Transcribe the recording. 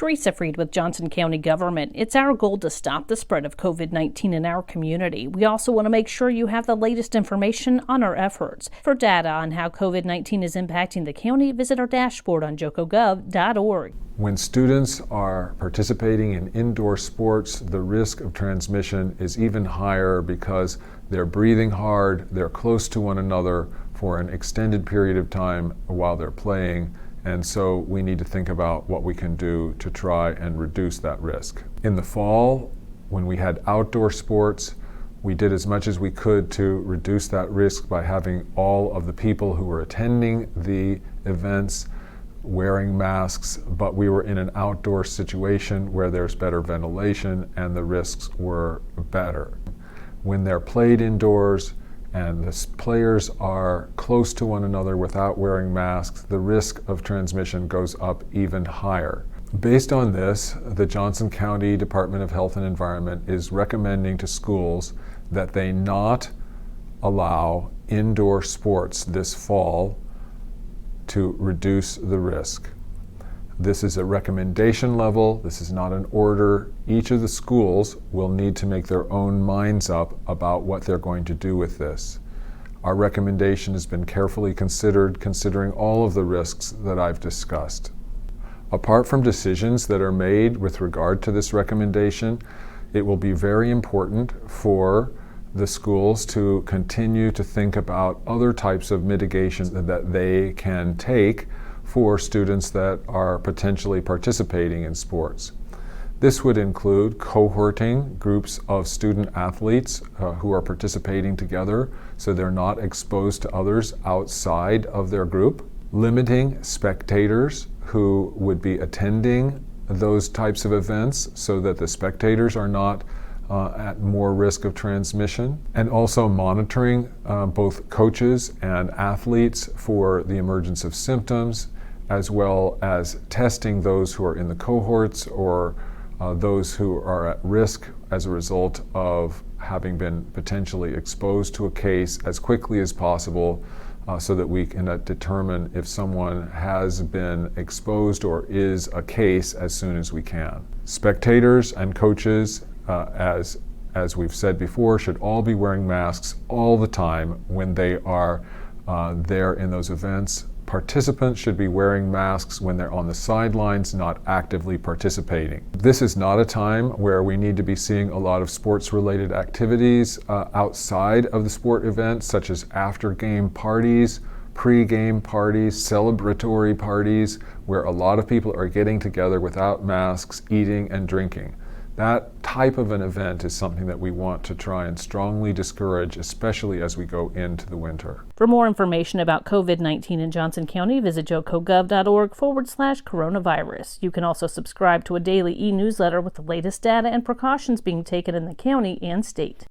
Teresa Freed with Johnson County Government. It's our goal to stop the spread of COVID-19 in our community. We also want to make sure you have the latest information on our efforts. For data on how COVID-19 is impacting the county, visit our dashboard on jocogov.org. When students are participating in indoor sports, the risk of transmission is even higher because they're breathing hard, they're close to one another for an extended period of time while they're playing. And so we need to think about what we can do to try and reduce that risk. In the fall, when we had outdoor sports, we did as much as we could to reduce that risk by having all of the people who were attending the events wearing masks, but we were in an outdoor situation where there's better ventilation and the risks were better. When they're played indoors, and the players are close to one another without wearing masks, the risk of transmission goes up even higher. Based on this, the Johnson County Department of Health and Environment is recommending to schools that they not allow indoor sports this fall to reduce the risk. This is a recommendation level. This is not an order. Each of the schools will need to make their own minds up about what they're going to do with this. Our recommendation has been carefully considered, considering all of the risks that I've discussed. Apart from decisions that are made with regard to this recommendation, it will be very important for the schools to continue to think about other types of mitigation that they can take for students that are potentially participating in sports. This would include cohorting groups of student athletes who are participating together so they're not exposed to others outside of their group, limiting spectators who would be attending those types of events so that the spectators are not at more risk of transmission, and also monitoring both coaches and athletes for the emergence of symptoms, as well as testing those who are in the cohorts or those who are at risk as a result of having been potentially exposed to a case as quickly as possible so that we can determine if someone has been exposed or is a case as soon as we can. Spectators and coaches, as we've said before, should all be wearing masks all the time when they are there in those events. Participants should be wearing masks when they're on the sidelines, not actively participating. This is not a time where we need to be seeing a lot of sports-related activities outside of the sport events, such as after-game parties, pre-game parties, celebratory parties, where a lot of people are getting together without masks, eating and drinking. That type of an event is something that we want to try and strongly discourage, especially as we go into the winter. For more information about COVID-19 in Johnson County, visit jocogov.org/coronavirus. You can also subscribe to a daily e-newsletter with the latest data and precautions being taken in the county and state.